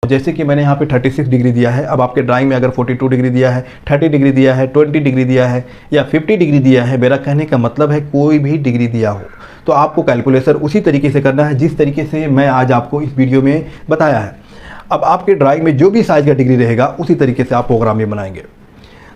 जैसे कि मैंने यहाँ पे 36 डिग्री दिया है। अब आपके ड्राइंग में अगर 42 डिग्री दिया है, 30 डिग्री दिया है, 20 डिग्री दिया है या 50 डिग्री दिया है, मेरा कहने का मतलब है कोई भी डिग्री दिया हो तो आपको कैलकुलेशन उसी तरीके से करना है जिस तरीके से मैं आज आपको इस वीडियो में बताया है। अब आपके ड्राइंग में जो भी साइज़ का डिग्री रहेगा उसी तरीके से आप प्रोग्राम में बनाएंगे।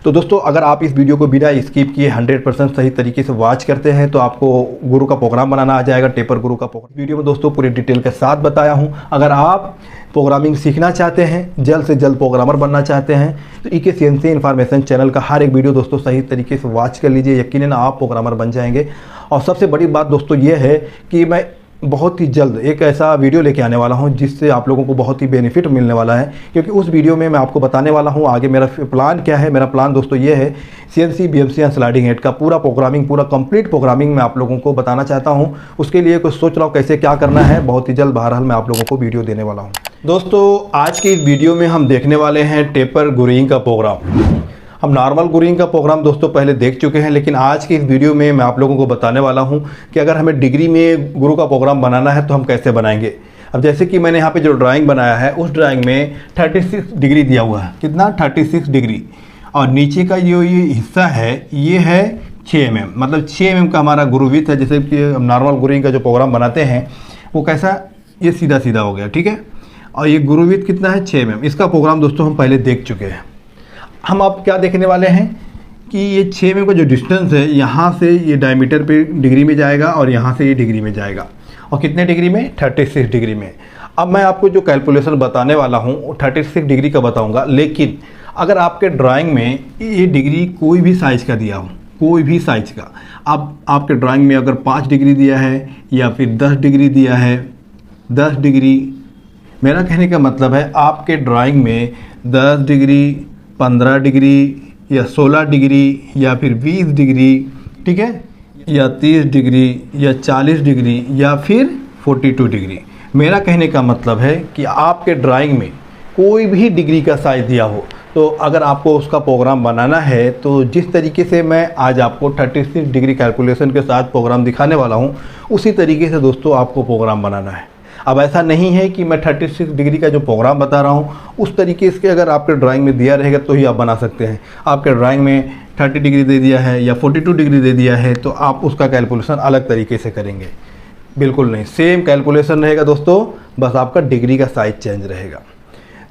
तो दोस्तों, अगर आप इस वीडियो को बिना स्किप किए 100% सही तरीके से वॉच करते हैं तो आपको गुरु का प्रोग्राम बनाना आ जाएगा, टेपर गुरु का प्रोग्राम। वीडियो में दोस्तों पूरी डिटेल के साथ बताया हूं। अगर आप प्रोग्रामिंग सीखना चाहते हैं, जल्द से जल्द प्रोग्रामर बनना चाहते हैं तो ईके सीएनसी इन्फॉर्मेशन चैनल का हर एक वीडियो दोस्तों सही तरीके से वॉच कर लीजिए, यकीनन आप प्रोग्रामर बन जाएंगे। और सबसे बड़ी बात दोस्तों ये है कि मैं बहुत ही जल्द एक ऐसा वीडियो लेके आने वाला हूं जिससे आप लोगों को बहुत ही बेनिफिट मिलने वाला है, क्योंकि उस वीडियो में मैं आपको बताने वाला हूं आगे मेरा प्लान क्या है। मेरा प्लान दोस्तों ये है, CNC BMC and sliding head का पूरा प्रोग्रामिंग, पूरा कंप्लीट प्रोग्रामिंग मैं आप लोगों को बताना चाहता हूं। उसके लिए कुछ सोच रहा हूं कैसे क्या करना है, बहुत ही जल्द बहरहाल मैं आप लोगों को वीडियो देने वाला हूँ। दोस्तों, आज के इस वीडियो में हम देखने वाले हैं टेपर गुरुइंग का प्रोग्राम। हम नॉर्मल गुरुइंग का प्रोग्राम दोस्तों पहले देख चुके हैं, लेकिन आज की इस वीडियो में मैं आप लोगों को बताने वाला हूं कि अगर हमें डिग्री में गुरु का प्रोग्राम बनाना है तो हम कैसे बनाएंगे। अब जैसे कि मैंने यहाँ पे जो ड्राइंग बनाया है उस ड्राइंग में 36 डिग्री दिया हुआ है। कितना? 36 डिग्री। और नीचे का ये हिस्सा है ये है 6 mm, मतलब 6 mm का हमारा गुरुवित है। जैसे कि हम नॉर्मल गुरुइंग का जो प्रोग्राम बनाते हैं वो कैसा, ये सीधा सीधा हो गया, ठीक है। और ये गुरुवित कितना है? 6 mm। इसका प्रोग्राम दोस्तों हम पहले देख चुके हैं। हम अब क्या देखने वाले हैं कि ये 6 mm का जो डिस्टेंस है, यहाँ से ये डायमीटर पे डिग्री में जाएगा और यहाँ से ये डिग्री में जाएगा। और कितने डिग्री में? 36 डिग्री में। अब मैं आपको जो कैलकुलेशन बताने वाला हूँ वो 36 डिग्री का बताऊँगा, लेकिन अगर आपके ड्राइंग में ये डिग्री कोई भी साइज़ का दिया हो, कोई भी साइज़ का, अब आपके ड्राइंग में अगर 5 डिग्री दिया है या फिर 10 डिग्री दिया है, 10 डिग्री, मेरा कहने का मतलब है आपके ड्राइंग में 10 डिग्री, 15 डिग्री या 16 डिग्री या फिर 20 डिग्री, ठीक है, या 30 डिग्री या 40 डिग्री या फिर 42 डिग्री। मेरा कहने का मतलब है कि आपके ड्राइंग में कोई भी डिग्री का साइज़ दिया हो तो अगर आपको उसका प्रोग्राम बनाना है तो जिस तरीके से मैं आज आपको 36 डिग्री कैलकुलेशन के साथ प्रोग्राम दिखाने वाला हूँ उसी तरीके से दोस्तों आपको प्रोग्राम बनाना है। अब ऐसा नहीं है कि मैं 36 डिग्री का जो प्रोग्राम बता रहा हूँ उस तरीके से अगर आपके ड्राइंग में दिया रहेगा तो ही आप बना सकते हैं। आपके ड्राइंग में 30 डिग्री दे दिया है या 42 डिग्री दे दिया है तो आप उसका कैलकुलेशन अलग तरीके से करेंगे। बिल्कुल नहीं, सेम कैलकुलेशन रहेगा दोस्तों, बस आपका डिग्री का साइज चेंज रहेगा।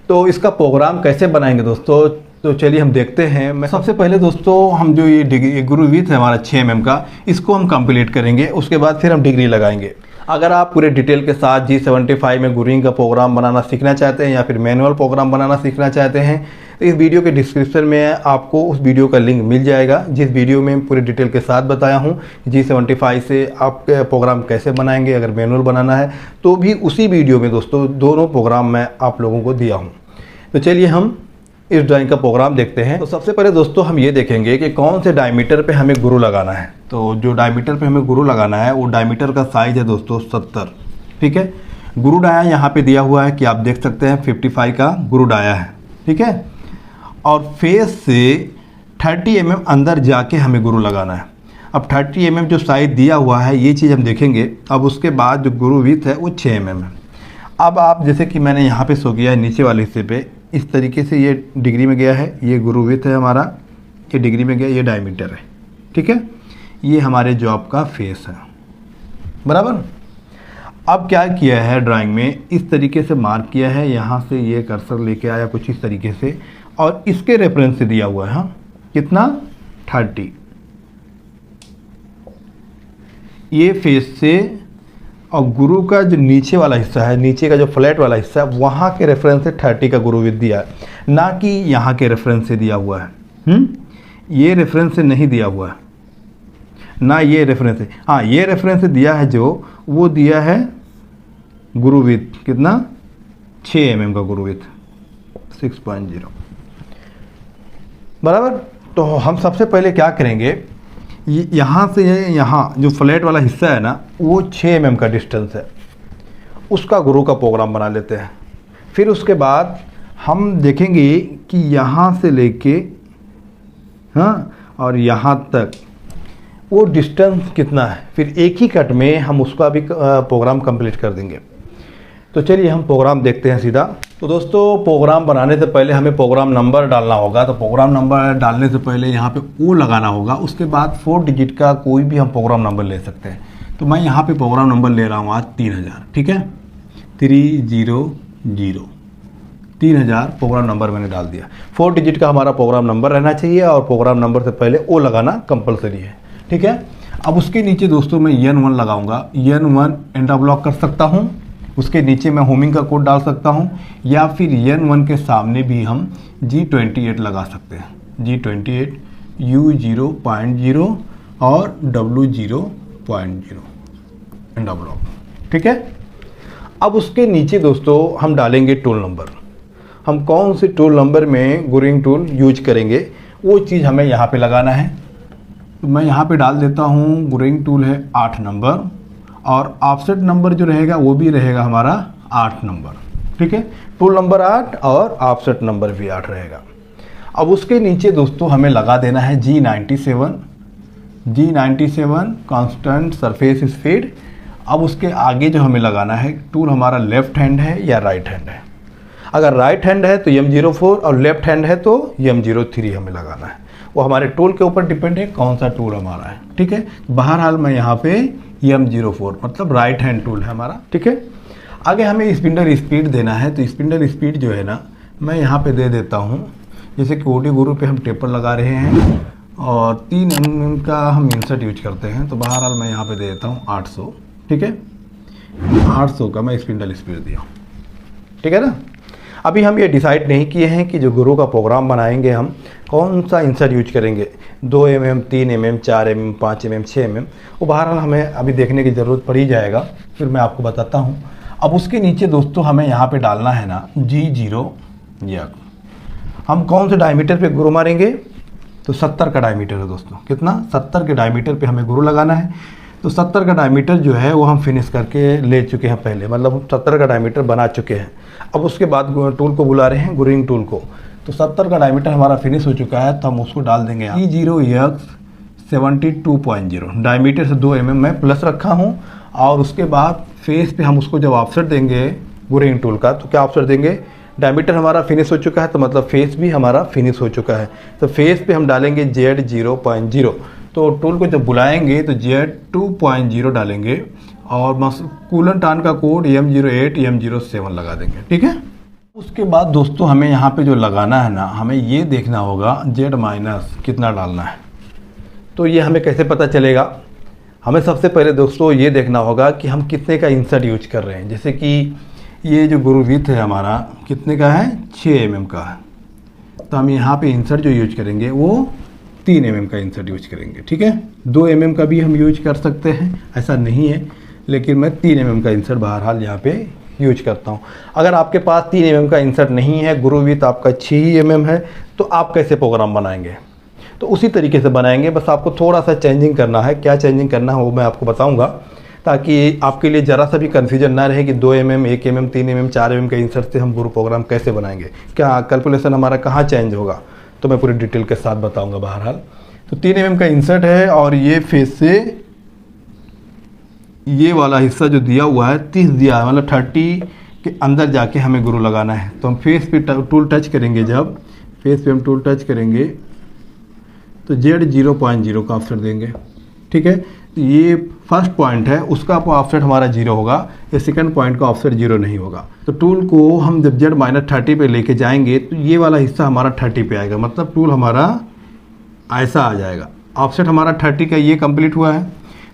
तो इसका प्रोग्राम कैसे बनाएंगे दोस्तों, तो चलिए हम देखते हैं। मैं सबसे पहले दोस्तों हम जो ये डिग्री गुरुवित है हमारा 6 mm का, इसको हम कंप्लीट करेंगे, उसके बाद फिर हम डिग्री लगाएंगे। अगर आप पूरे डिटेल के साथ G75 में गुरुइंग का प्रोग्राम बनाना सीखना चाहते हैं या फिर मैनुअल प्रोग्राम बनाना सीखना चाहते हैं तो इस वीडियो के डिस्क्रिप्शन में आपको उस वीडियो का लिंक मिल जाएगा जिस वीडियो में पूरे डिटेल के साथ बताया हूँ G75 से आप प्रोग्राम कैसे बनाएंगे। अगर मैनुअल बनाना है तो भी उसी वीडियो में दोस्तों दोनों प्रोग्राम मैं आप लोगों को दिया हूँ। तो चलिए हम इस ड्राइंग का प्रोग्राम देखते हैं। तो सबसे पहले दोस्तों हम ये देखेंगे कि कौन से डायमीटर पे हमें गुरु लगाना है। तो जो डायमीटर पे हमें गुरु लगाना है वो डायमीटर का साइज़ है दोस्तों 70, ठीक है। गुरु डाया यहाँ पे दिया हुआ है कि आप देख सकते हैं 55 का गुरु डाया है, ठीक है। और फेस से 30 mm अंदर जाके हमें गुरु लगाना है। अब 30 mm जो साइज़ दिया हुआ है ये चीज़ हम देखेंगे। अब उसके बाद जो गुरु विड्थ है वो 6 mm है। अब आप जैसे कि मैंने यहाँ पे शो किया है नीचे वाले हिस्से पे, इस तरीके से ये डिग्री में गया है, ये गुरु विड्थ है हमारा, ये डिग्री में गया, ये डायमीटर है, ठीक है। ये हमारे जॉब का फेस है, बराबर। अब क्या किया है ड्राइंग में, इस तरीके से मार्क किया है, यहाँ से ये कर्सर लेके आया कुछ इस तरीके से और इसके रेफरेंस से दिया हुआ है। हाँ, कितना? 30। ये फेस से और गुरु का जो नीचे वाला हिस्सा है, नीचे का जो फ्लैट वाला हिस्सा है, वहाँ के रेफरेंस से 30 का गुरु विड्थ दिया है, ना कि यहाँ के रेफरेंस से दिया हुआ है। ये रेफरेंस से नहीं दिया हुआ है, ना ये रेफरेंस से। हाँ, ये रेफरेंस से दिया है जो वो दिया है गुरु विड्थ कितना? 6 mm का गुरु विड्थ 6.0, बराबर। तो हम सबसे पहले क्या करेंगे, यहाँ से यहाँ जो फ्लैट वाला हिस्सा है ना वो 6 mm का डिस्टेंस है, उसका गुरु का प्रोग्राम बना लेते हैं। फिर उसके बाद हम देखेंगे कि यहाँ से लेके हाँ और यहाँ तक वो डिस्टेंस कितना है, फिर एक ही कट में हम उसका भी प्रोग्राम कंप्लीट कर देंगे। तो चलिए हम प्रोग्राम देखते हैं सीधा। तो दोस्तों प्रोग्राम बनाने से पहले हमें प्रोग्राम नंबर डालना होगा। तो प्रोग्राम नंबर डालने से पहले यहाँ पे ओ लगाना होगा, उसके बाद 4 डिजिट का कोई भी हम प्रोग्राम नंबर ले सकते हैं। तो मैं यहाँ पे प्रोग्राम नंबर ले रहा हूँ आज 3000, ठीक है, 300 3000 प्रोग्राम नंबर मैंने डाल दिया। 4 डिजिट का हमारा प्रोग्राम नंबर रहना चाहिए और प्रोग्राम नंबर से पहले ओ लगाना कंपलसरी है, ठीक है। अब उसके नीचे दोस्तों मैं N1 लगाऊंगा। N1 एंटर ब्लॉक कर सकता हूँ, उसके नीचे मैं होमिंग का कोड डाल सकता हूँ, या फिर N1 के सामने भी हम G28 लगा सकते हैं। G28 U0.0 और W0.0 एंटर ब्लॉक, ठीक है। अब उसके नीचे दोस्तों हम डालेंगे टूल नंबर। हम कौन से टूल नंबर में गुरिंग टूल यूज करेंगे वो चीज़ हमें यहाँ पे लगाना है। तो मैं यहाँ पे डाल देता हूँ गुरिंग टूल है 8 नंबर, और ऑफसेट नंबर जो रहेगा वो भी रहेगा हमारा 8 नंबर, ठीक है। टूल नंबर 8 और ऑफसेट नंबर भी 8 रहेगा। अब उसके नीचे दोस्तों हमें लगा देना है G97 कांस्टेंट सरफेस स्पीड। अब उसके आगे जो हमें लगाना है टूल हमारा लेफ्ट हैंड है या राइट हैंड है। अगर राइट हैंड है तो M04 और लेफ्ट हैंड है तो M03 हमें लगाना है। वो हमारे टूल के ऊपर डिपेंड है कौन सा टूल हमारा है, ठीक है। बहरहाल मैं यहाँ पे M04 मतलब राइट हैंड टूल है हमारा, ठीक है। आगे हमें स्पिंडल स्पीड देना है। तो स्पिंडल स्पीड जो है ना मैं यहाँ पे दे देता हूँ, जैसे कि OD गुरु पे हम टेपर लगा रहे हैं और 3 mm का हम इंसर्ट यूज करते हैं। तो बहरहाल मैं यहाँ पे दे देता हूँ 800, ठीक है। 800 का मैं स्पिंडल स्पीड दिया, ठीक है ना। अभी हम ये डिसाइड नहीं किए हैं कि जो गुरु का प्रोग्राम बनाएंगे हम कौन सा इंसर्ट यूज करेंगे, 2 mm, 3 mm, 4 mm, 5 mm, 6 mm। वो बहरहाल हमें अभी देखने की ज़रूरत पड़ ही जाएगा, फिर मैं आपको बताता हूँ। अब उसके नीचे दोस्तों हमें यहाँ पे डालना है ना G0 या हम कौन से डायमीटर पे गुरु मारेंगे। तो 70 का डायमीटर है दोस्तों। कितना? 70 के डायमीटर पे हमें गुरु लगाना है। तो 70 का डायमीटर जो है वो हम फिनिश करके ले चुके हैं पहले, मतलब हम 70 का डायमीटर बना चुके हैं। अब उसके बाद टूल को बुला रहे हैं, गुरिंग टूल को। तो 70 का डायमीटर हमारा फिनिश हो चुका है, तो हम उसको डाल देंगे E0X72.0 डायमीटर से 2 mm मैं प्लस रखा हूँ। और उसके बाद फेस पे हम उसको जब ऑफसेट देंगे गुरिंग टूल का, तो क्या ऑफसेट देंगे, डायमीटर हमारा फिनिश हो चुका है तो मतलब फेस भी हमारा फिनिश हो चुका है। तो फेस पे हम डालेंगे Z0.0। तो टूल को जब बुलाएंगे तो Z2.0 डालेंगे और कूलन टान का कोड M08 M07 लगा देंगे, ठीक है। उसके बाद दोस्तों हमें यहाँ पे जो लगाना है ना, हमें ये देखना होगा Z- कितना डालना है। तो ये हमें कैसे पता चलेगा, हमें सबसे पहले दोस्तों ये देखना होगा कि हम कितने का इंसर्ट यूज कर रहे हैं। जैसे कि ये जो गुरु विथ है हमारा कितने का है, 6 mm का है। तो हम यहाँ पे इंसर्ट जो यूज करेंगे वो 3 mm का इंसर्ट यूज करेंगे, ठीक है। 2 mm का भी हम यूज कर सकते हैं, ऐसा नहीं है, लेकिन मैं 3 mm का इंसर्ट बहरहाल यहाँ पे यूज करता हूँ। अगर आपके पास 3 mm का इंसर्ट नहीं है, गुरु विथ आपका 6 mm है, तो आप कैसे प्रोग्राम बनाएंगे। तो उसी तरीके से बनाएंगे, बस आपको थोड़ा सा चेंजिंग करना है। क्या चेंजिंग करना है वो मैं आपको बताऊँगा, ताकि आपके लिए ज़रा सा भी कन्फ्यूजन ना रहे कि 2 mm, 1 mm, 3 mm, 4 mm के इंसर्ट से हम गुरु प्रोग्राम कैसे बनाएंगे, क्या कैलकुलेशन हमारा कहाँ चेंज होगा, तो मैं पूरी डिटेल के साथ बताऊंगा बहरहाल। तो 3 mm का इंसर्ट है और ये फेस से ये वाला हिस्सा जो दिया हुआ है 30 दिया है, मतलब 30 के अंदर जाके हमें गुरु लगाना है। तो हम फेस पे टूल टच करेंगे, जब फेस पे हम टूल टच करेंगे तो Z0.0 का ऑफसेट देंगे, ठीक है। तो ये फर्स्ट पॉइंट है, उसका ऑफसेट हमारा 0 होगा, ये सेकंड पॉइंट का ऑफसेट 0 नहीं होगा। तो टूल को हम जब Z-30 पे लेके जाएंगे तो ये वाला हिस्सा हमारा 30 पे आएगा, मतलब टूल हमारा ऐसा आ जाएगा। ऑफसेट हमारा 30 का ये कंप्लीट हुआ है,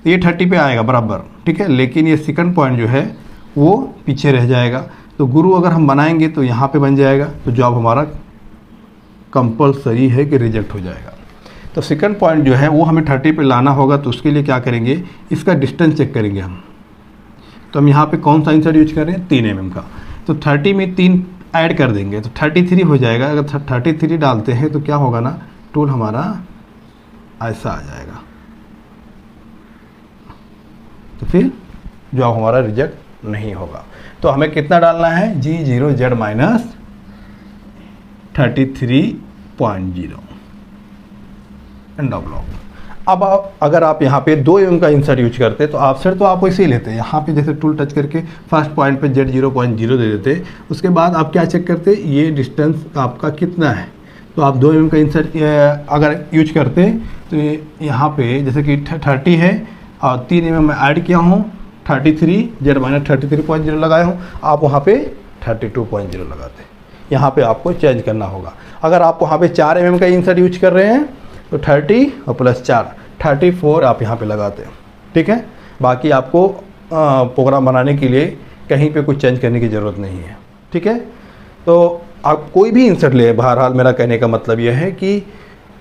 तो ये 30 पे आएगा बराबर, ठीक है। लेकिन ये सेकंड पॉइंट जो है वो पीछे रह जाएगा। तो गुरु अगर हम बनाएंगे तो यहाँ पे बन जाएगा, तो जॉब हमारा कंपलसरी है कि रिजेक्ट हो जाएगा। तो सेकंड पॉइंट जो है वो हमें 30 पे लाना होगा। तो उसके लिए क्या करेंगे, इसका डिस्टेंस चेक करेंगे हम। तो हम यहाँ पे कौन सा इंसर्ट यूज कर रहे हैं, 3 mm का। तो 30 में 3 ऐड कर देंगे तो 33 हो जाएगा। अगर 33 डालते हैं तो क्या होगा ना, टूल हमारा ऐसा आ जाएगा, तो फिर जॉब हमारा रिजेक्ट नहीं होगा। तो हमें कितना डालना है, G0Z-33.0 एंड ब्लॉक। अब अगर आप यहाँ पे 2 mm का इंसर्ट यूज करते तो ऑफसेट तो आप वैसे ही लेते, यहाँ पे जैसे टूल टच करके फर्स्ट पॉइंट पे Z0.0 दे देते। उसके बाद आप क्या चेक करते, ये डिस्टेंस आपका कितना है, तो आप 2 mm का इंसर्ट अगर यूज करते तो यहाँ पे जैसे कि 30 है और 3 mm में ऐड किया हूँ 33, Z-33.0 लगाया हूँ, आप वहाँ पे 32.0 लगाते। यहाँ पे आपको चेंज करना होगा। अगर आप वहाँ पे 4 mm का इंसर्ट यूज कर रहे हैं तो 30 और प्लस 4 34 आप यहाँ पे लगाते हैं, ठीक है। बाकी आपको प्रोग्राम बनाने के लिए कहीं पे कुछ चेंज करने की ज़रूरत नहीं है, ठीक है। तो आप कोई भी इंसर्ट ले, बहरहाल मेरा कहने का मतलब यह है कि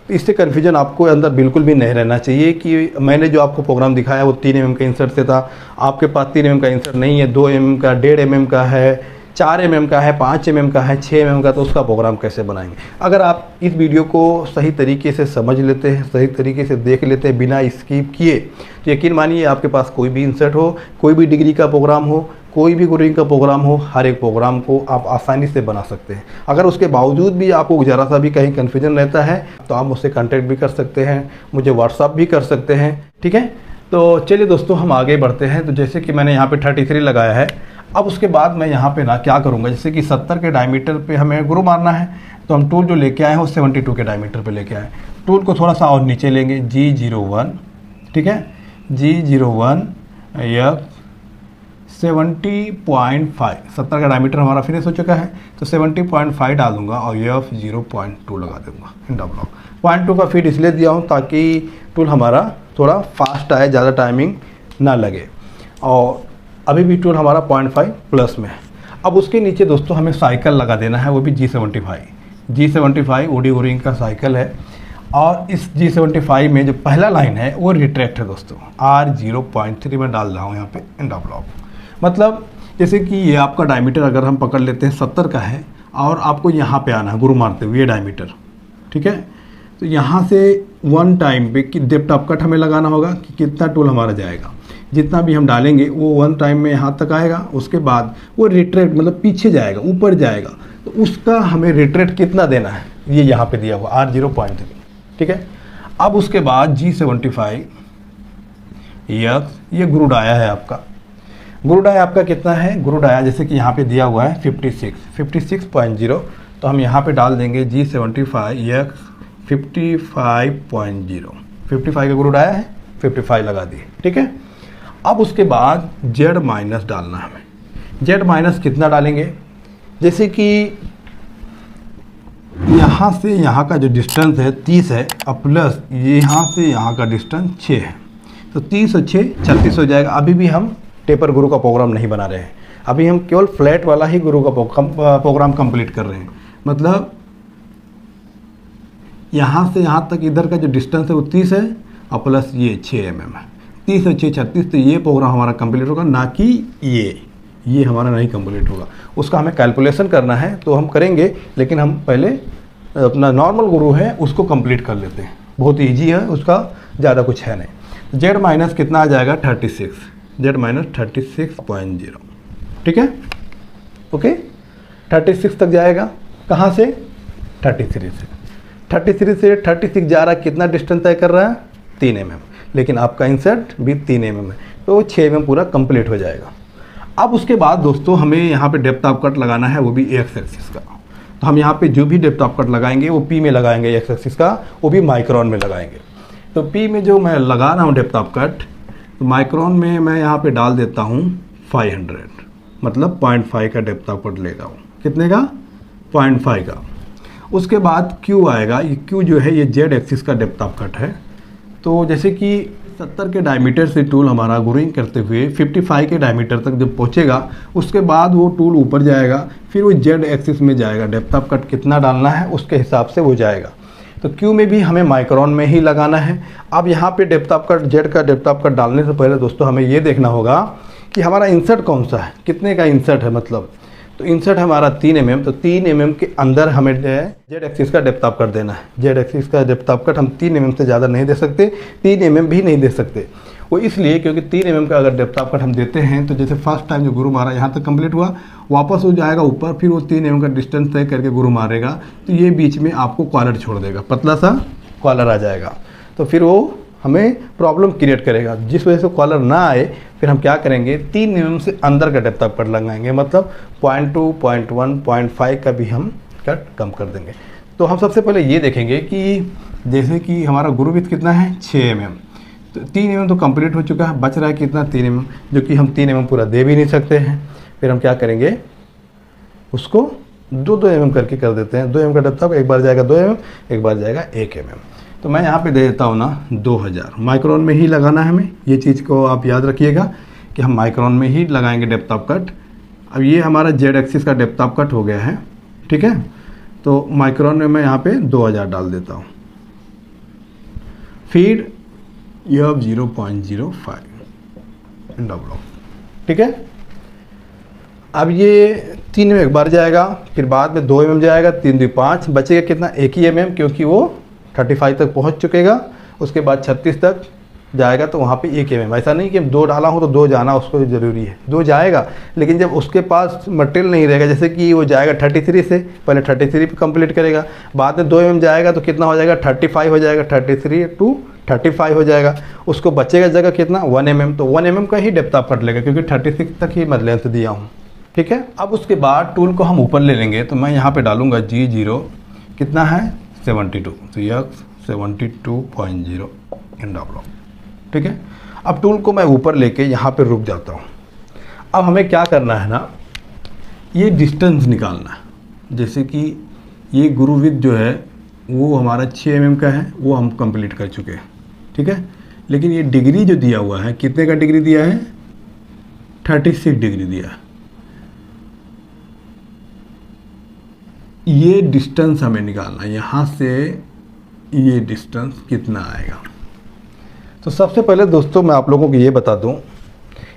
इससे कन्फ्यूजन आपको अंदर बिल्कुल भी नहीं रहना चाहिए कि मैंने जो आपको प्रोग्राम दिखाया वो 3 mm का इंसर्ट से था, आपके पास 3 mm का इंसर्ट नहीं है, 2 mm का, 1.5 mm का है, 4 mm का है, 5 mm का है, 6 mm का, तो उसका प्रोग्राम कैसे बनाएंगे। अगर आप इस वीडियो को सही तरीके से समझ लेते हैं, सही तरीके से देख लेते हैं बिना स्किप किए, तो यकीन मानिए आपके पास कोई भी इंसर्ट हो, कोई भी डिग्री का प्रोग्राम हो, कोई भी ग्रुपिंग का प्रोग्राम हो, हर एक प्रोग्राम को आप आसानी से बना सकते हैं। अगर उसके बावजूद भी आपको ज़रा सा भी कहीं कन्फ्यूजन रहता है तो आप मुझसे कॉन्टैक्ट भी कर सकते हैं, मुझे व्हाट्सअप भी कर सकते हैं, ठीक है। तो चलिए दोस्तों हम आगे बढ़ते हैं। तो जैसे कि मैंने यहाँ पे 33 लगाया है, अब उसके बाद मैं यहाँ पे ना क्या करूँगा, जैसे कि 70 के डायमीटर पे हमें ग्रुप मारना है, तो हम टूल जो लेके आए हैं वो 72 के डायमीटर पे लेके आए। टूल को थोड़ा सा और नीचे लेंगे, G01, ठीक है, G01 F 70.5, 70 का डायमीटर हमारा फिनिश हो चुका है, तो 70.5 डाल दूंगा और F 0.2 लगा दूंगा इंटरलॉक। 0.2 का फीड इसलिए दिया हूँ ताकि टूल हमारा थोड़ा फास्ट आए, ज़्यादा टाइमिंग ना लगे। और अभी भी टूल हमारा 0.5 प्लस में है। अब उसके नीचे दोस्तों हमें साइकिल लगा देना है, वो भी G75 ओडी ओरिंग का साइकिल है। और इस G75 में जो पहला लाइन है वो रिट्रैक्ट है दोस्तों, R0.3 में डाल रहा हूँ यहाँ पे इंटरलॉक। मतलब जैसे कि ये आपका डायमीटर अगर हम पकड़ लेते हैं 70 का है और आपको यहाँ पे आना है गुरु मारते हुए ये डायमीटर, ठीक है। तो यहाँ से 1 टाइम पे कि डेप्थ ऑफ कट हमें लगाना होगा कि कितना टूल हमारा जाएगा, जितना भी हम डालेंगे वो 1 टाइम में यहाँ तक आएगा। उसके बाद वो रिट्रैक्ट मतलब पीछे जाएगा, ऊपर जाएगा, तो उसका हमें रिट्रैक्ट कितना देना है ये यहाँ पे दिया हुआ R0.3, ठीक है। अब उसके बाद G75 ये गुरु डाया है आपका, गुरु डाया आपका कितना है, गुरु डाया जैसे कि यहाँ पे दिया हुआ है 56.0, तो हम यहाँ पे डाल देंगे G75 55.0, 55 का गुरु डाया है 55 लगा दिए, ठीक है। अब उसके बाद Z माइनस डालना हमें, Z माइनस कितना डालेंगे, जैसे कि यहाँ से यहाँ का जो डिस्टेंस है 30 है और प्लस यहाँ से यहाँ का डिस्टेंस 6 है, तो 30 और 6 36 हो जाएगा। अभी भी हम टेपर गुरु का प्रोग्राम नहीं बना रहे हैं, अभी हम केवल फ्लैट वाला ही गुरु का प्रोग्राम कंप्लीट कर रहे हैं। मतलब यहाँ से यहाँ तक इधर का जो डिस्टेंस है वो 30 है और प्लस ये 6 mm है, 30 और 6 36, तो ये प्रोग्राम हमारा कंप्लीट होगा, ना कि ये हमारा नहीं कंप्लीट होगा। उसका हमें कैलकुलेशन करना है तो हम करेंगे, लेकिन हम पहले अपना नॉर्मल गुरु है उसको कंप्लीट कर लेते हैं, बहुत ईजी है, उसका ज़्यादा कुछ है नहीं। Z माइनस कितना आ जाएगा 36, Z माइनस 36.0, ठीक है, ओके। 36 तक जाएगा, कहाँ से 33 से, 33 से 36 जा रहा है, कितना डिस्टेंस तय कर रहा है 3 mm, लेकिन आपका इंसर्ट भी 3 mm है, तो 6 mm पूरा कंप्लीट हो जाएगा। अब उसके बाद दोस्तों हमें यहाँ पे डेप्थ ऑफ कट लगाना है, वो भी एक्स एक्सिस का। तो हम यहाँ पे जो भी डेप्थ ऑफ कट लगाएंगे वो P में लगाएंगे, एक्स एक्सिस का वो भी माइक्रोन में लगाएंगे। तो P में जो मैं लगा रहा हूँ डेप्थ ऑफ कट, तो माइक्रोन में मैं यहाँ पे डाल देता हूँ 500, मतलब 0.5 का डेप्थ ऑफ कट ले रहा हूँ, कितने का 0.5 का। उसके बाद Q आएगा, ये Q जो है ये Z एक्सिस का डेप्थ ऑफ कट है। तो जैसे कि 70 के डायमीटर से टूल हमारा गुरुइंग करते हुए 55 के डायमीटर तक जब पहुंचेगा, उसके बाद वो टूल ऊपर जाएगा, फिर वो Z एक्सिस में जाएगा, डेप्थ ऑफ कट कितना डालना है उसके हिसाब से वो जाएगा। तो Q में भी हमें माइक्रोन में ही लगाना है। अब यहाँ पे डेप्थ ऑफ कट Z का डेप्थ ऑफ कट डालने से पहले दोस्तों हमें ये देखना होगा कि हमारा इंसर्ट कौन सा है, कितने का इंसर्ट है। मतलब तो इंसर्ट हमारा 3 mm, तो 3 mm के अंदर हमें Z एक्सिस का डेप्थ ऑफ कट देना है। Z एक्सिस का डेप्थ ऑफ कट हम 3 mm से ज़्यादा नहीं दे सकते, 3 mm भी नहीं दे सकते। वो इसलिए क्योंकि 3 mm का अगर डेप्थ ऑफ कट हम देते हैं तो जैसे फर्स्ट टाइम जो गुरु मारा यहाँ तक कंप्लीट हुआ, वापस हो जाएगा ऊपर, फिर वो 3 mm का डिस्टेंस तय करके गुरु मारेगा, तो ये बीच में आपको कॉलर छोड़ देगा, पतला सा कॉलर आ जाएगा, तो फिर वो हमें प्रॉब्लम क्रिएट करेगा, जिस वजह से कॉलर ना आए। फिर हम क्या करेंगे, 3 mm से अंदर का डेप्थ ऑफ कट लगाएंगे, मतलब 0.2, 0.1, 0.5 का भी हम कट कम कर देंगे। तो हम सबसे पहले ये देखेंगे कि जैसे कि हमारा गुरु विथ कितना है 6 mm, तो 3 mm तो कंप्लीट हो चुका है, बच रहा है कितना 3 mm, जो कि हम 3 mm पूरा दे भी नहीं सकते हैं। फिर हम क्या करेंगे, उसको 2-2 mm करके कर देते हैं। 2 mm का डेप्थ ऑफ, एक बार जाएगा 2 mm, एक बार जाएगा 1 mm। तो मैं यहाँ पे दे देता हूँ ना 2000 माइक्रोन में ही लगाना है हमें, ये चीज़ को आप याद रखिएगा कि हम माइक्रोन में ही लगाएंगे डेप्थ ऑफ कट। अब ये हमारा जेड एक्सिस का डेप्थ ऑफ कट हो गया है, ठीक है। तो माइक्रोन में मैं यहाँ पे 2000 डाल देता हूँ। फीड यू हैव 0.05 डब्लो, ठीक है। अब ये 3 mm एक बार जाएगा, फिर बाद में 2 mm जाएगा, 3 2 5, बचेगा कितना 1 ही mm, क्योंकि वो 35 तक पहुंच चुकेगा। उसके बाद 36 तक जाएगा, तो वहाँ पे 1 mm। ऐसा नहीं कि 2 डाला हूँ तो 2 जाना उसको ज़रूरी है, 2 जाएगा, लेकिन जब उसके पास मटेरियल नहीं रहेगा, जैसे कि वो जाएगा 33 से, पहले 33 पे कंप्लीट करेगा, बाद में 2 mm जाएगा तो कितना हो जाएगा 35 हो जाएगा, 33 to 35 हो जाएगा। उसको बचेगा जगह कितना 1 mm, तो 1 mm का ही डेप्थ ऑफ कट लेगा, क्योंकि 36 तक ही मैं लेंथ दिया हूँ, ठीक है। अब उसके बाद टूल को हम ऊपर ले लेंगे, तो मैं यहाँ पे डालूंगा G0 कितना है 72, तो यह 72.0 इन डब्लो, ठीक है। अब टूल को मैं ऊपर लेके यहाँ पे रुक जाता हूँ। अब हमें क्या करना है ना, ये डिस्टेंस निकालना है। जैसे कि ये गुरु विथ जो है वो हमारा 6 mm का है, वो हम कंप्लीट कर चुके हैं, ठीक है। लेकिन ये डिग्री जो दिया हुआ है, कितने का डिग्री दिया है 36 डिग्री दिया है। ये डिस्टेंस हमें निकालना है, यहाँ से ये डिस्टेंस कितना आएगा। तो सबसे पहले दोस्तों मैं आप लोगों को ये बता दूं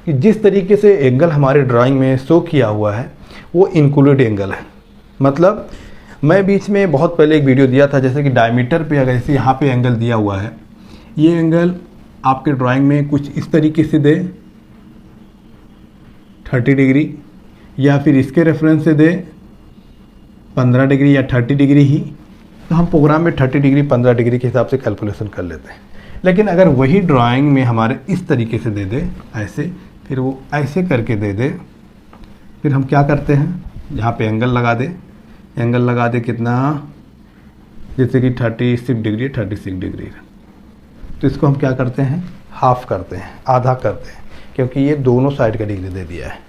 कि जिस तरीके से एंगल हमारे ड्राइंग में शो किया हुआ है वो इंक्लूड एंगल है। मतलब मैं बीच में बहुत पहले एक वीडियो दिया था, जैसे कि डायमीटर पे अगर जैसे यहाँ पे एंगल दिया हुआ है, ये एंगल आपके ड्राइंग में कुछ इस तरीके से दे 30 डिग्री, या फिर इसके रेफरेंस से दे 15 डिग्री या 30 डिग्री ही, तो हम प्रोग्राम में 30 डिग्री 15 डिग्री के हिसाब से कैलकुलेशन कर लेते हैं। लेकिन अगर वही ड्राइंग में हमारे इस तरीके से दे दे ऐसे, फिर वो ऐसे करके दे दे, फिर हम क्या करते हैं, यहाँ पे एंगल लगा दे, एंगल लगा दे कितना, जैसे कि 36 डिग्री 36 डिग्री, तो इसको हम क्या करते हैं हाफ करते हैं, आधा करते हैं, क्योंकि ये दोनों साइड का डिग्री दे दिया है।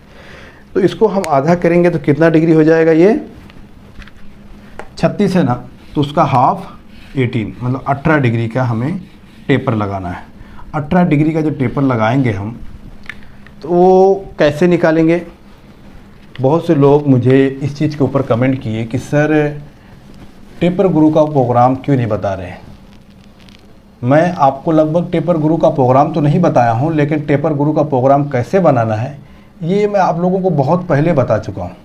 तो इसको हम आधा करेंगे तो कितना डिग्री हो जाएगा, ये 36 है ना, तो उसका हाफ 18, मतलब 18 डिग्री का हमें टेपर लगाना है। 18 डिग्री का जो टेपर लगाएंगे हम, तो वो कैसे निकालेंगे। बहुत से लोग मुझे इस चीज़ के ऊपर कमेंट किए कि सर टेपर गुरु का प्रोग्राम क्यों नहीं बता रहे हैं। मैं आपको लगभग टेपर गुरु का प्रोग्राम तो नहीं बताया हूँ, लेकिन टेपर गुरु का प्रोग्राम कैसे बनाना है ये मैं आप लोगों को बहुत पहले बता चुका हूँ।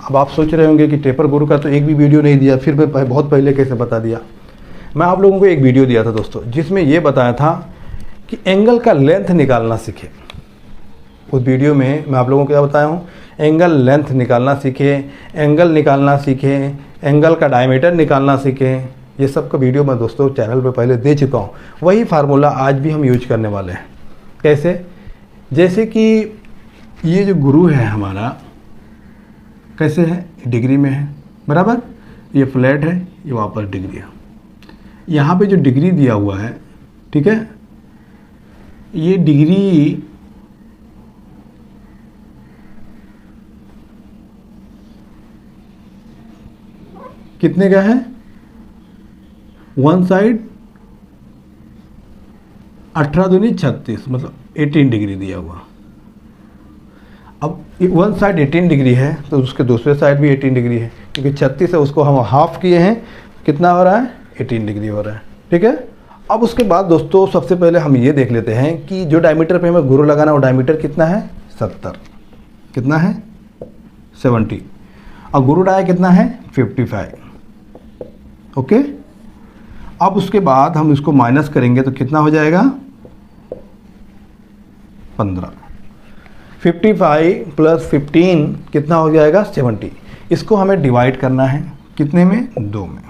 अब आप सोच रहे होंगे कि टेपर गुरु का तो एक भी वीडियो नहीं दिया, फिर मैं बहुत पहले कैसे बता दिया। मैं आप लोगों को एक वीडियो दिया था दोस्तों, जिसमें ये बताया था कि एंगल का लेंथ निकालना सीखे। उस वीडियो में मैं आप लोगों को क्या बताया हूँ, एंगल लेंथ निकालना सीखे, एंगल निकालना सीखे, एंगल का डायमीटर निकालना सीखे। ये सब का वीडियो मैं दोस्तों चैनल पे पहले दे चुका हूँ। वही फार्मूला आज भी हम यूज करने वाले हैं। कैसे, जैसे कि ये जो गुरु है हमारा कैसे है, डिग्री में है बराबर, ये फ्लैट है, ये वापस डिग्री है। यहाँ पे जो डिग्री दिया हुआ है, ठीक है, ये डिग्री कितने का है, वन साइड 18 दूनी 36, मतलब 18 डिग्री दिया हुआ। अब वन साइड 18 डिग्री है तो उसके दूसरे साइड भी 18 डिग्री है, क्योंकि 36 है, उसको हम हाफ किए हैं, कितना हो रहा है 18 डिग्री हो रहा है, ठीक है। अब उसके बाद दोस्तों सबसे पहले हम ये देख लेते हैं कि जो डायमीटर पे हमें गुरु लगाना है वो डायमीटर कितना है 70, कितना है 70, और गुरु डाया कितना है 55, ओके। अब उसके बाद हम इसको माइनस करेंगे तो कितना हो जाएगा 15, 55 प्लस 15 कितना हो जाएगा 70। इसको हमें डिवाइड करना है कितने में, 2 में।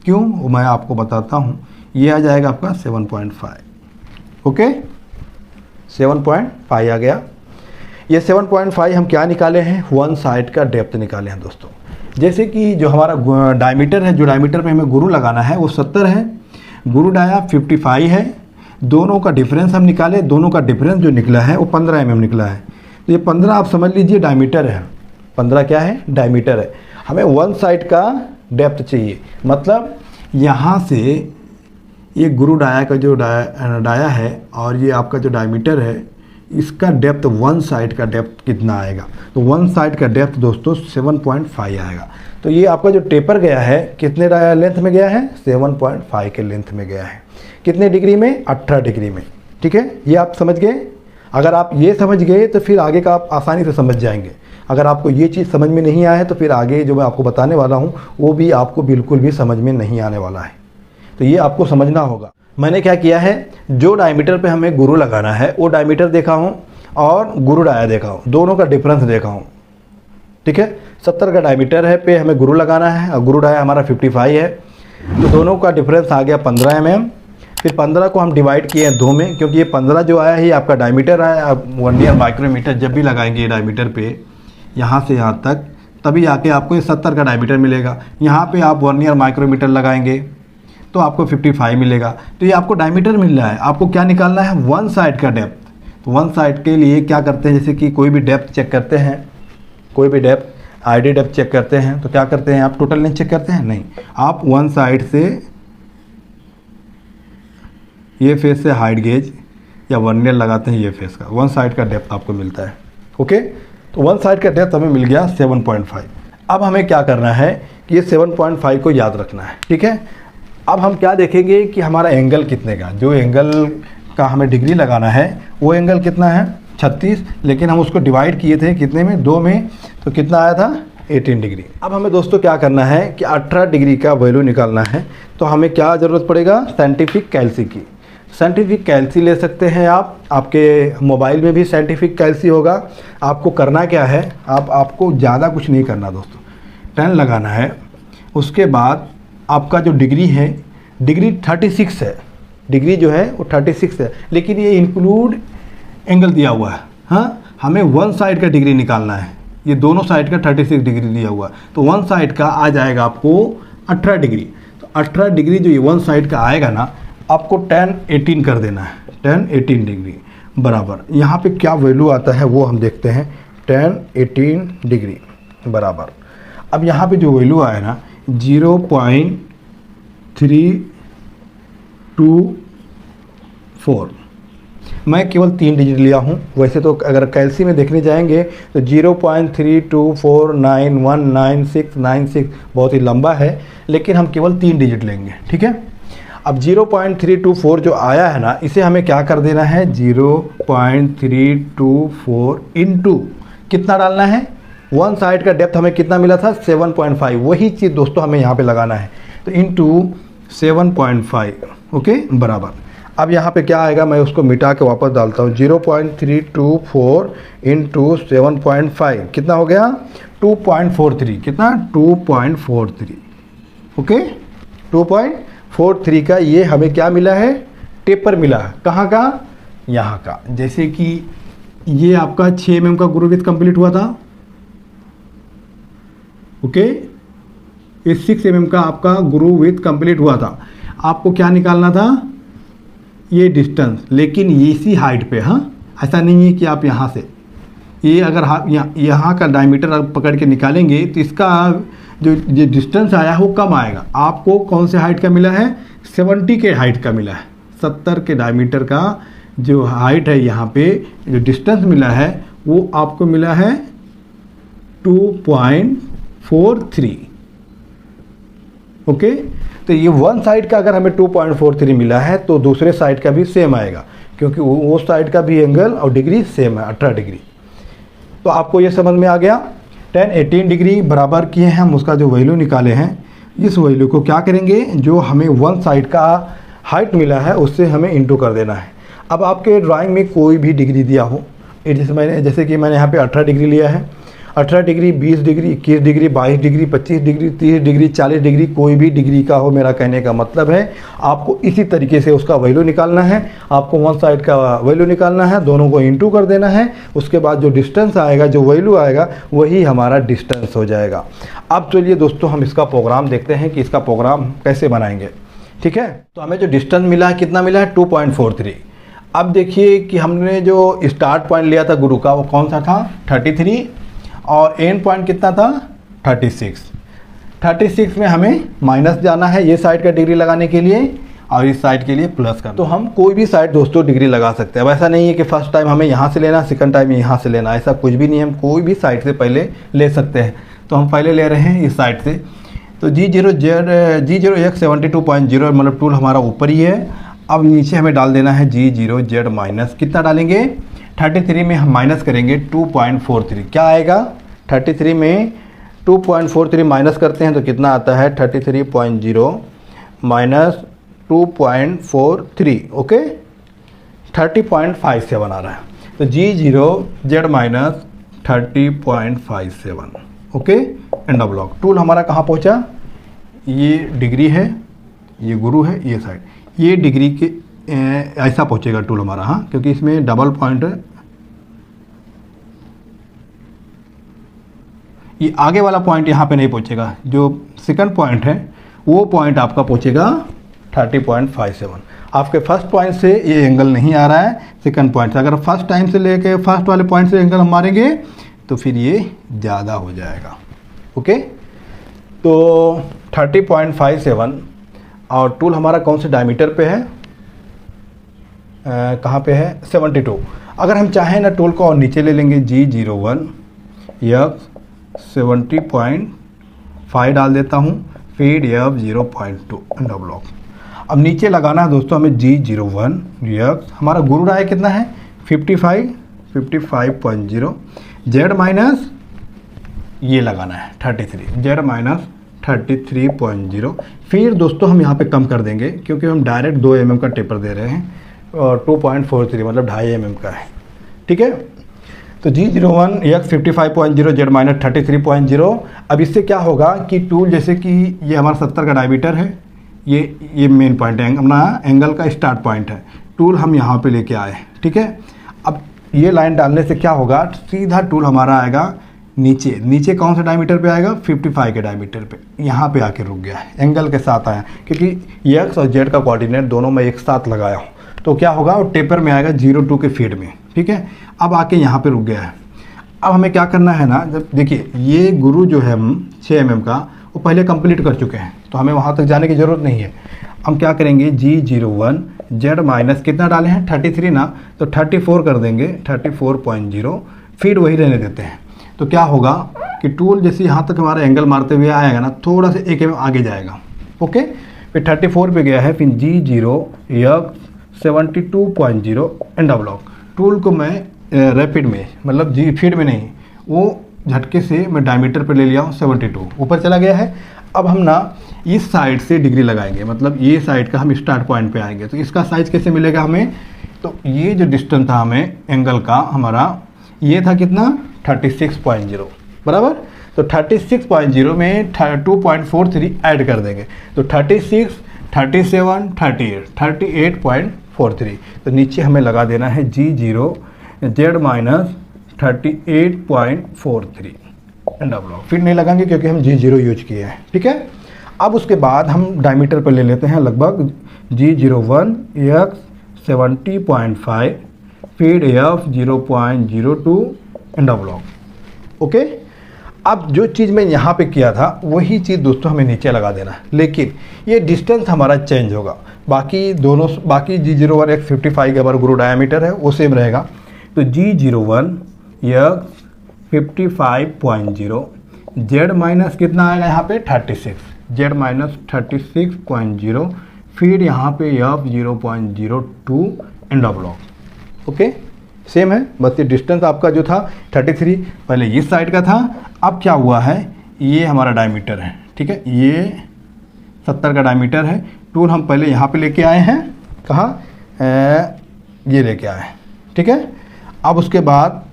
क्यों, वो मैं आपको बताता हूँ। ये आ जाएगा आपका 7.5। ओके, 7.5 आ गया। ये 7.5 हम क्या निकाले हैं, वन साइड का डेप्थ निकाले हैं दोस्तों। जैसे कि जो हमारा डायमीटर है, जो डायमीटर पे हमें गुरु लगाना है वो 70 है, गुरु डाया 55 है। दोनों का डिफरेंस हम निकाले, दोनों का डिफरेंस जो निकला है वो 15 mm निकला है। तो ये 15 आप समझ लीजिए डायमीटर है, 15 क्या है, डायमीटर है। हमें वन साइड का डेप्थ चाहिए, मतलब यहाँ से ये गुरु डाया का जो डाया है और ये आपका जो डायमीटर है, इसका डेप्थ वन साइड का डेप्थ कितना आएगा, तो वन साइड का डेप्थ दोस्तों 7.5 आएगा। तो ये आपका जो टेपर गया है कितने लेंथ में गया है, 7.5 के लेंथ में गया है। कितने डिग्री में, 18 डिग्री में। ठीक है, ये आप समझ गए। अगर आप ये समझ गए तो फिर आगे का आप आसानी से समझ जाएंगे। अगर आपको ये चीज़ समझ में नहीं आया है तो फिर आगे जो मैं आपको बताने वाला हूँ वो भी आपको बिल्कुल भी समझ में नहीं आने वाला है। तो ये आपको समझना होगा। मैंने क्या किया है, जो डायमीटर पे हमें गुरु लगाना है वो डायमीटर देखा हूँ और गुरु डाया देखा हूँ, दोनों का डिफरेंस देखा हूँ। ठीक है, 70 का डायमीटर है पे हमें गुरु लगाना है और गुरु डाया हमारा 55 है, तो दोनों का डिफरेंस आ गया 15 mm। फिर 15 को हम डिवाइड किए हैं 2 में, क्योंकि ये 15 जो आया है ये आपका डायमीटर आया। आप वर्नियर माइक्रोमीटर जब भी लगाएंगे डायमीटर पे यहाँ से यहाँ तक, तभी आके आपको ये 70 का डायमीटर मिलेगा। यहाँ पे आप वर्नियर माइक्रोमीटर लगाएंगे तो आपको 55 मिलेगा। तो ये आपको डायमीटर मिल रहा है, आपको क्या निकालना है, वन साइड का डेप्थ। तो वन साइड के लिए क्या करते हैं, जैसे कि कोई भी डेप्थ चेक करते हैं, कोई भी डेप्थ आईडी डेप्थ चेक करते हैं तो क्या करते हैं, आप टोटल लेंथ चेक करते हैं, नहीं, आप वन साइड से ये फेस से हाइट गेज या वर्नियर लगाते हैं, ये फेस का वन साइड का डेप्थ आपको मिलता है। ओके, तो वन साइड का डेप्थ हमें मिल गया 7.5। अब हमें क्या करना है कि ये 7.5 को याद रखना है। ठीक है, अब हम क्या देखेंगे कि हमारा एंगल कितने का, जो एंगल का हमें डिग्री लगाना है वो एंगल कितना है, 36, लेकिन हम उसको डिवाइड किए थे कितने में, 2 में, तो कितना आया था, 18 डिग्री। अब हमें दोस्तों क्या करना है कि 18 डिग्री का वैल्यू निकालना है। तो हमें क्या ज़रूरत पड़ेगा, साइंटिफिक कैल्सी की। साइंटिफिक कैल्सी ले सकते हैं आप, आपके मोबाइल में भी साइंटिफिक कैल्सी होगा। आपको करना क्या है, आपको ज़्यादा कुछ नहीं करना दोस्तों, 10 लगाना है। उसके बाद आपका जो डिग्री है, डिग्री 36 है, डिग्री जो है वो 36 है, लेकिन ये इंक्लूड एंगल दिया हुआ है। हाँ, हमें वन साइड का डिग्री निकालना है, ये दोनों साइड का 36 डिग्री दिया हुआ है, तो वन साइड का आ जाएगा आपको 18 डिग्री। तो 18 डिग्री जो ये वन साइड का आएगा ना, आपको 10 18 कर देना है, 10 18 डिग्री बराबर। यहाँ पे क्या वैल्यू आता है वो हम देखते हैं, 10 18 डिग्री बराबर। अब यहाँ पे जो वैल्यू आया ना 0.324, मैं केवल 3 डिजिट लिया हूँ। वैसे तो अगर कैल्सी में देखने जाएंगे तो 0.324919696 बहुत ही लंबा है, लेकिन हम केवल 3 डिजिट लेंगे। ठीक है, अब 0.324 जो आया है ना, इसे हमें क्या कर देना है, 0.324 इंटू कितना डालना है, वन साइड का डेप्थ हमें कितना मिला था, 7.5, वही चीज़ दोस्तों हमें यहाँ पे लगाना है। तो इंटू 7.5, ओके बराबर। अब यहाँ पे क्या आएगा, मैं उसको मिटा के वापस डालता हूँ, 0.324 इंटू 7.5 कितना हो गया, 2.43, कितना 2.43, ओके 2.43 का ये हमें क्या मिला है, टेपर मिला है। कहाँ का, यहाँ का। जैसे कि ये आपका 6 mm का गुरु विथ कंप्लीट हुआ था, ओके, ये 6 mm का आपका गुरु विथ कंप्लीट हुआ था। आपको क्या निकालना था, ये डिस्टेंस, लेकिन इसी हाइट पे। हाँ, ऐसा नहीं है कि आप यहाँ से ये अगर यहाँ का डायमीटर आप पकड़ के निकालेंगे तो इसका जो डिस्टेंस आया है वो कम आएगा। आपको कौन से हाइट का मिला है, 70 के हाइट का मिला है। 70 के डायमीटर का जो हाइट है, यहाँ पे जो डिस्टेंस मिला है वो आपको मिला है 2.43, ओके। तो ये वन साइड का अगर हमें 2.43 मिला है तो दूसरे साइड का भी सेम आएगा, क्योंकि वो साइड का भी एंगल और डिग्री सेम है, 18 डिग्री। तो आपको ये समझ में आ गया। 10 18 डिग्री बराबर किए हैं हम, उसका जो वैल्यू निकाले हैं, इस वैल्यू को क्या करेंगे, जो हमें वन साइड का हाइट मिला है उससे हमें इंटू कर देना है। अब आपके ड्राइंग में कोई भी डिग्री दिया हो, जैसे कि मैंने यहाँ पे 18 डिग्री लिया है 18 degree, 20 degree, 21 degree, 22 degree, 25 degree, 30 degree, 40 degree, कोई भी डिग्री का हो, मेरा कहने का मतलब है आपको इसी तरीके से उसका वैल्यू निकालना है। आपको वन साइड का वैल्यू निकालना है, दोनों को इंटू कर देना है, उसके बाद जो डिस्टेंस आएगा, जो वैल्यू आएगा, वही हमारा डिस्टेंस हो जाएगा। अब चलिए दोस्तों हम इसका प्रोग्राम देखते हैं कि इसका प्रोग्राम कैसे बनाएंगे। ठीक है, तो हमें जो डिस्टेंस मिला है, कितना मिला है, 2.43। अब देखिए कि हमने जो स्टार्ट पॉइंट लिया था गुरु का, वो कौन सा था, 33, और एंड पॉइंट कितना था, 36। 36 में हमें माइनस जाना है ये साइड का डिग्री लगाने के लिए, और इस साइड के लिए प्लस का। तो हम कोई भी साइड दोस्तों डिग्री लगा सकते हैं। अब ऐसा नहीं है कि फर्स्ट टाइम हमें यहाँ से लेना, सेकंड टाइम यहाँ से लेना, ऐसा कुछ भी नहीं है। हम कोई भी साइड से पहले ले सकते हैं। तो हम पहले ले रहे हैं इस साइड से। तो G0x72.0 मतलब टूल हमारा ऊपर ही है। अब नीचे हमें डाल देना है G0z माइनस, कितना डालेंगे, 33 में हम माइनस करेंगे 2.43। क्या आएगा, 33 में 2.43 माइनस करते हैं तो कितना आता है, 33.0 माइनस 2.43, ओके, 30.57 आ रहा है। तो G0z minus 30.57, okay, end of block. Tool हमारा कहाँ पहुँचा, ये डिग्री है, ये गुरु है, ये साइड, ये डिग्री के ऐसा पहुँचेगा टूल हमारा, हाँ, क्योंकि इसमें डबल पॉइंट है। ये आगे वाला पॉइंट यहाँ पे नहीं पहुँचेगा, जो सेकंड पॉइंट है वो पॉइंट आपका पहुँचेगा 30.57। आपके फर्स्ट पॉइंट से ये एंगल नहीं आ रहा है, सेकंड पॉइंट से। अगर फर्स्ट टाइम से लेके फर्स्ट वाले पॉइंट से एंगल हम मारेंगे तो फिर ये ज़्यादा हो जाएगा, ओके। तो 30.57, और टूल हमारा कौन से डायमीटर पे है, कहाँ पे है, 72। अगर हम चाहें ना टूल को और नीचे ले लेंगे, G01 F 70.5 डाल देता हूँ, फीड F 0.2 एंड ब्लॉक। अब नीचे लगाना है दोस्तों हमें G01 F, हमारा गुरु रहा है कितना है, 55.0, Z माइनस ये लगाना है 33, Z माइनस 33.0। फिर दोस्तों हम यहाँ पे कम कर देंगे क्योंकि हम डायरेक्ट 2 mm का टेपर दे रहे हैं, और 2.43 मतलब 2.5 mm का है, ठीक है। तो G01 X 55.0, Z माइनस 33.0। अब इससे क्या होगा कि टूल, जैसे कि ये हमारा 70 का डायमीटर है, ये मेन पॉइंट है, अपना एंगल का स्टार्ट पॉइंट है। टूल हम यहाँ पे लेके आए, ठीक है। अब ये लाइन डालने से क्या होगा, सीधा टूल हमारा आएगा नीचे कौन सा डायमीटर पे आएगा, 55 के डायमीटर पे, यहाँ पे आके रुक गया है, एंगल के साथ आया, क्योंकि एक्स और जेड का कोऑर्डिनेट दोनों मैं एक साथ लगाया हूँ। तो क्या होगा, वो टेपर में आएगा 02 के फीड में, ठीक है। अब आके यहाँ पे रुक गया है। अब हमें क्या करना है ना, जब देखिए ये गुरु जो है 6 mm का, वो पहले कंप्लीट कर चुके हैं, तो हमें वहाँ तक जाने की ज़रूरत नहीं है। हम क्या करेंगे, G01 Z माइनस कितना डाले हैं, 33 ना, तो 34 कर देंगे, 34.0, फीड वही रहने देते हैं। तो क्या होगा कि टूल जैसे यहाँ तक हमारा एंगल मारते हुए आएगा ना, थोड़ा सा 1 mm आगे जाएगा, ओके। फिर 34 पे गया है, फिर G0 X 72.0 and block. Tool को मैं रैपिड में, मतलब जी फीड में नहीं, वो झटके से मैं डायमीटर पे ले लिया हूँ, 72 ऊपर चला गया है। अब हम ना इस साइड से डिग्री लगाएंगे, मतलब ये साइड का हम स्टार्ट पॉइंट पे आएंगे। तो इसका साइज कैसे मिलेगा हमें, तो ये जो डिस्टेंस था हमें एंगल का हमारा, ये था कितना, 36.0 बराबर। तो 36.0 में 2.43 ऐड कर देंगे, तो 36, 37, 38, 38.43। तो नीचे हमें लगा देना है G0 Z minus 38.43 and block. फिर नहीं लगाएंगे क्योंकि हम G0 यूज किए हैं, ठीक है। अब उसके बाद हम डायमीटर पर ले लेते हैं लगभग G01 X 70.5, feed F 0.02 and block, okay. अब जो चीज़ मैं यहाँ पे किया था वही चीज़ दोस्तों हमें नीचे लगा देना है, लेकिन ये डिस्टेंस हमारा चेंज होगा। बाकी G01 X 55 का हमारा गुरु डायमीटर है, वो सेम रहेगा। तो G01 X 55.0, Z माइनस कितना आएगा यहाँ पे, 36, Z माइनस 36.0, फिर यहाँ पे F 0.02 and block, okay. Same है, बस ये डिस्टेंस आपका जो था 33 पहले इस साइड का था, अब क्या हुआ है, ये हमारा डायमीटर है, ठीक है, ये 70 का डायमीटर है। टूल हम पहले यहाँ पे लेके आए हैं, कहाँ, ये लेके आए हैं, ठीक है। अब उसके बाद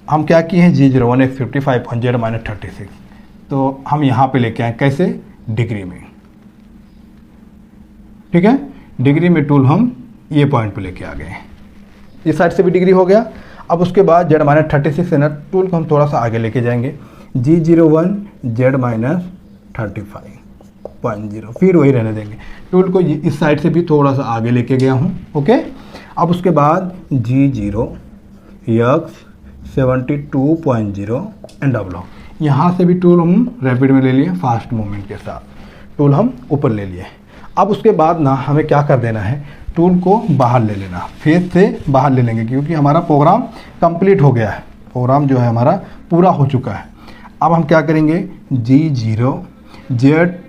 हम क्या किए हैं G01 x55 on Z minus 36, तो हम यहाँ पे लेके आए कैसे, डिग्री में, ठीक है। डिग्री में टूल हम ये पॉइंट पे लेके आ गए, इस साइड से भी डिग्री हो गया। अब उसके बाद Z माइनस 36 है ना, टूल को हम थोड़ा सा आगे लेके जाएंगे, G01 Z माइनस 35.0, फिर वही रहने देंगे। टूल को इस साइड से भी थोड़ा सा आगे लेके गया हूँ, ओके। अब उसके बाद G0 x 72.0 एंड डब्लॉक, यहाँ से भी टूल हम रैपिड में ले लिए, फास्ट मूवमेंट के साथ टूल हम ऊपर ले लिए। अब उसके बाद ना हमें क्या कर देना है, टूल को बाहर ले लेना, फेस से बाहर ले लेंगे, क्योंकि हमारा प्रोग्राम कंप्लीट हो गया है, प्रोग्राम जो है हमारा पूरा हो चुका है। अब हम क्या करेंगे, G0 Z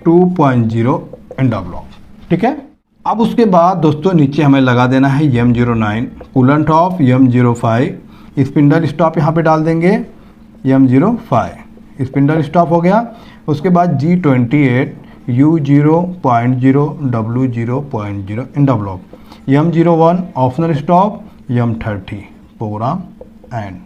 2.0 एंड डब्लॉक, ठीक है। अब उसके बाद दोस्तों नीचे हमें लगा देना है M09 coolant of M05, spindle stop यहाँ पे डाल देंगे M05, स्पिंडल स्टॉप हो गया। उसके बाद G28 U0.0 W0.0 इन डब्लॉक, M01 optional stop, M30 program end.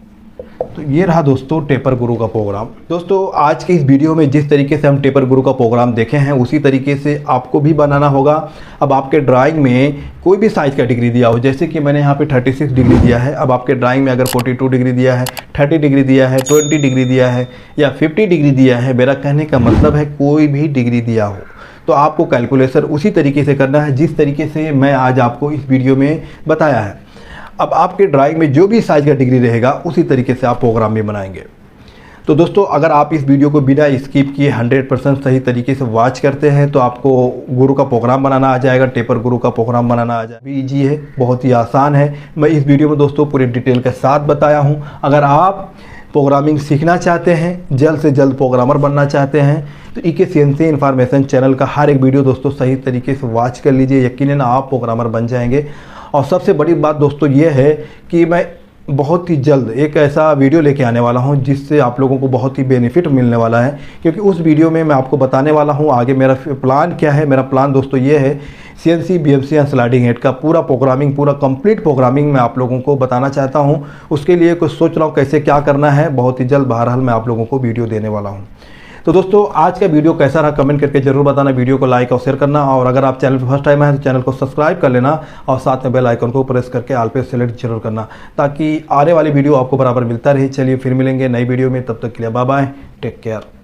तो ये रहा दोस्तों टेपर गुरु का प्रोग्राम। दोस्तों आज के इस वीडियो में जिस तरीके से हम टेपर गुरु का प्रोग्राम देखे हैं उसी तरीके से आपको भी बनाना होगा। अब आपके ड्राइंग में कोई भी साइज़ का डिग्री दिया हो, जैसे कि मैंने यहाँ पे 36 डिग्री दिया है, अब आपके ड्राइंग में अगर 42 डिग्री दिया है, 30 डिग्री दिया है, 20 डिग्री दिया है या 50 डिग्री दिया है, मेरा कहने का मतलब है कोई भी डिग्री दिया हो तो आपको कैलकुलेशन उसी तरीके से करना है जिस तरीके से मैं आज आपको इस वीडियो में बताया है। अब आपके ड्राइंग में जो भी साइज़ का डिग्री रहेगा उसी तरीके से आप प्रोग्राम भी बनाएंगे। तो दोस्तों अगर आप इस वीडियो को बिना स्किप किए 100% सही तरीके से वॉच करते हैं तो आपको गुरु का प्रोग्राम बनाना आ जाएगा, टेपर गुरु का प्रोग्राम बनाना आ जाएगा। ईजी है, बहुत ही आसान है। मैं इस वीडियो में दोस्तों पूरे डिटेल के साथ बताया हूँ। अगर आप प्रोग्रामिंग सीखना चाहते हैं, जल्द से जल्द प्रोग्रामर बनना चाहते हैं तो EKCNC इन्फॉर्मेशन चैनल का हर एक वीडियो दोस्तों सही तरीके से वॉच कर लीजिए, यकीनन आप प्रोग्रामर बन जाएंगे। और सबसे बड़ी बात दोस्तों ये है कि मैं बहुत ही जल्द एक ऐसा वीडियो लेके आने वाला हूं जिससे आप लोगों को बहुत ही बेनिफिट मिलने वाला है, क्योंकि उस वीडियो में मैं आपको बताने वाला हूं आगे मेरा प्लान क्या है। मेरा प्लान दोस्तों ये है CNC BMC and sliding head का पूरा प्रोग्रामिंग, पूरा कंप्लीट प्रोग्रामिंग मैं आप लोगों को बताना चाहता हूं। उसके लिए कुछ सोच रहा हूं कैसे क्या करना है, बहुत ही जल्द बहरहाल मैं आप लोगों को वीडियो देने वाला हूँ। तो दोस्तों आज का वीडियो कैसा रहा कमेंट करके जरूर बताना, वीडियो को लाइक और शेयर करना, और अगर आप चैनल पर फर्स्ट टाइम आए तो चैनल को सब्सक्राइब कर लेना और साथ में बेल आइकन को प्रेस करके ऑल पे सेलेक्ट जरूर करना ताकि आने वाली वीडियो आपको बराबर मिलता रहे। चलिए फिर मिलेंगे नई वीडियो में, तब तक के लिए बाय बाय, टेक केयर।